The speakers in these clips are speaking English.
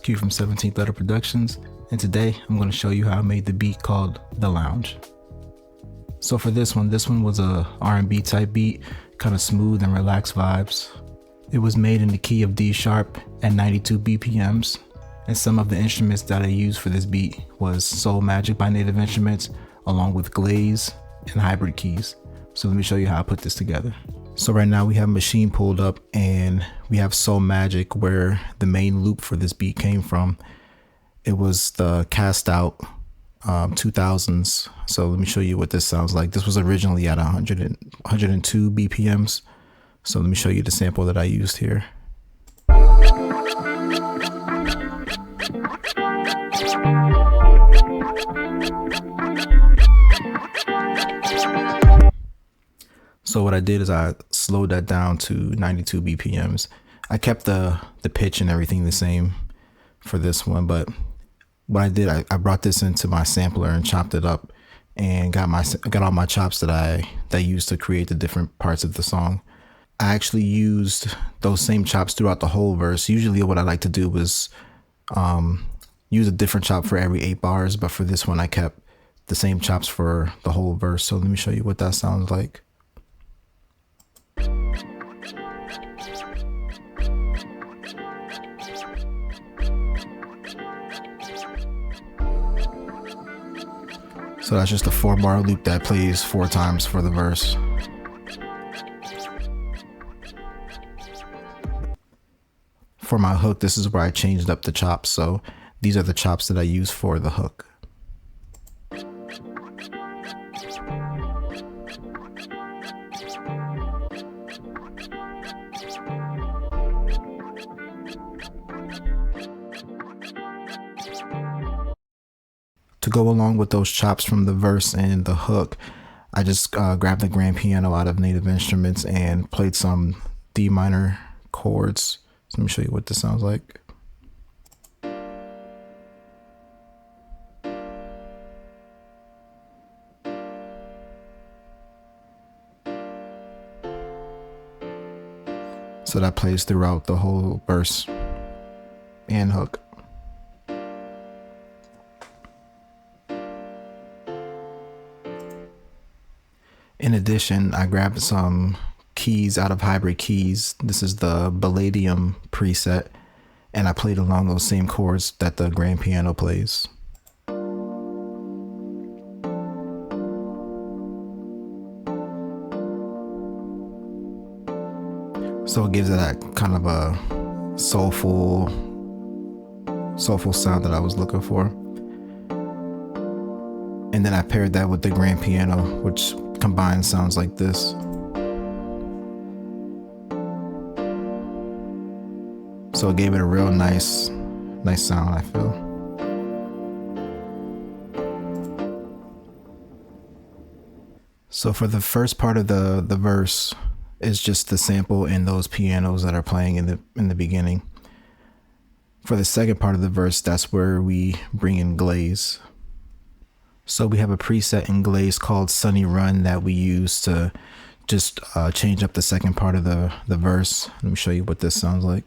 Q from 17th Letter Productions, and today I'm going to show you how I made the beat called The Lounge. So for this one was a R&B type beat, kind of smooth and relaxed vibes. It was made in the key of D sharp at 92 BPMs, and some of the instruments that I used for this beat was Soul Magic by Native Instruments, along with Glaze and hybrid keys. So let me show you how I put this together. So right now we have Machine pulled up and we have Soul Magic, where the main loop for this beat came from. It was the cast out 2000s. So let me show you what this sounds like. This was originally at 102 BPMs. So let me show you the sample that I used here. So what I did is I slowed that down to 92 BPMs. I kept the pitch and everything the same for this one, but what I did, I brought this into my sampler and chopped it up and got all my chops that I used to create the different parts of the song. I actually used those same chops throughout the whole verse. Usually what I like to do was use a different chop for every 8 bars, but for this one I kept the same chops for the whole verse. So let me show you what that sounds like. So that's just a 4-bar loop that plays 4 times for the verse. For my hook, this is where I changed up the chops. So these are the chops that I use for the hook. To go along with those chops from the verse and the hook, I just grabbed the grand piano out of Native Instruments and played some D minor chords. So let me show you what this sounds like. So that plays throughout the whole verse and hook. In addition, I grabbed some keys out of hybrid keys. This is the Palladium preset, and I played along those same chords that the grand piano plays. So it gives it that kind of a soulful sound that I was looking for. And then I paired that with the grand piano, which combined sounds like this. So it gave it a real nice sound, I feel. So for the first part of the verse is just the sample and those pianos that are playing in the beginning. For the second part of the verse, that's where we bring in Glaze. So we have a preset in Glaze called Sunny Run that we use to just change up the second part of the verse. Let me show you what this sounds like.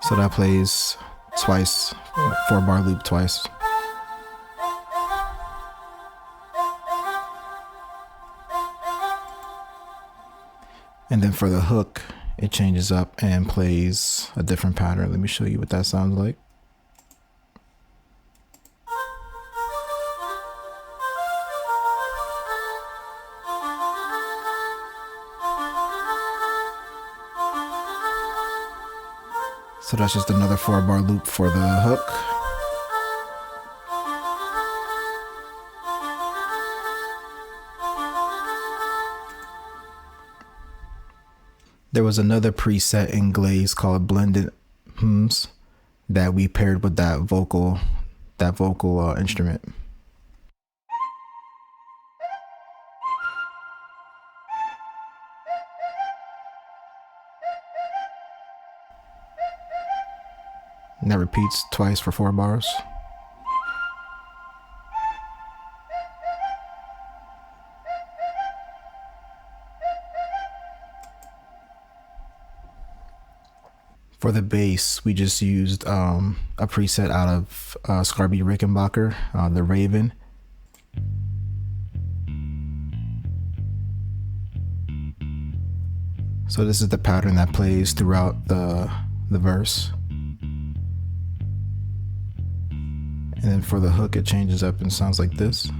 So that plays twice, 4-bar loop twice. And then for the hook, it changes up and plays a different pattern. Let me show you what that sounds like. So that's just another 4-bar loop for the hook. There was another preset in Glaze called Blended Hums that we paired with that vocal instrument. And that repeats twice for 4 bars. For the bass, we just used a preset out of Scarby Rickenbacker, the Raven. So this is the pattern that plays throughout the verse. And then for the hook, it changes up and sounds like this.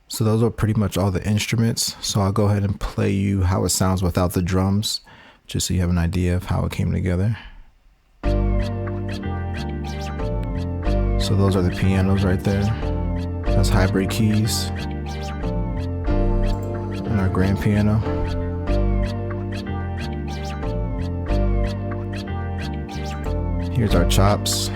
So those are pretty much all the instruments. So I'll go ahead and play you how it sounds without the drums, just so you have an idea of how it came together. So those are the pianos right there. That's hybrid keys. And our grand piano. Here's our chops.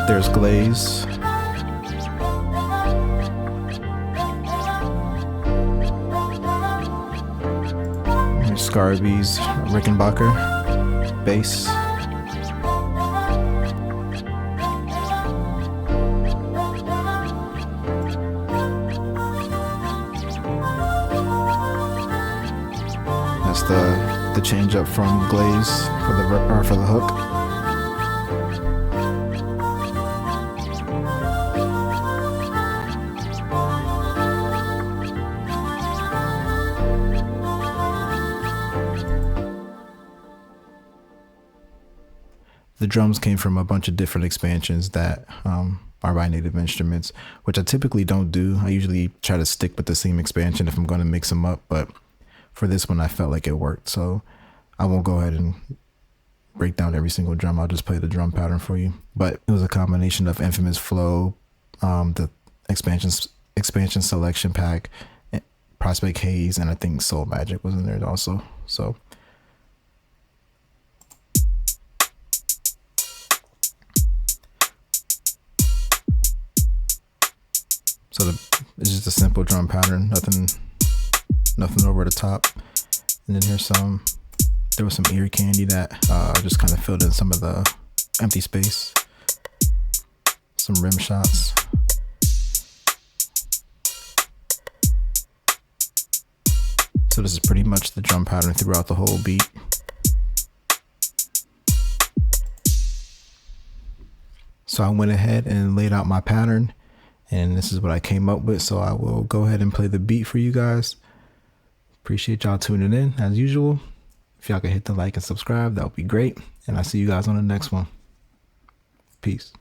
There's Glaze. There's Scarby's Rickenbacker bass. That's the change up from Glaze for the hook. The drums came from a bunch of different expansions that are by Native Instruments, which I typically don't do. I usually try to stick with the same expansion if I'm going to mix them up, but for this one I felt like it worked, so I won't go ahead and break down every single drum. I'll just play the drum pattern for you. But it was a combination of Infamous Flow, the expansion selection pack, Prospect Haze, and I think Soul Magic was in there also. So it's just a simple drum pattern, nothing over the top. And then there was some ear candy that just kind of filled in some of the empty space. Some rim shots. So this is pretty much the drum pattern throughout the whole beat. So I went ahead and laid out my pattern, and this is what I came up with. So I will go ahead and play the beat for you guys. Appreciate y'all tuning in as usual. If y'all could hit the like and subscribe, that would be great. And I'll see you guys on the next one. Peace.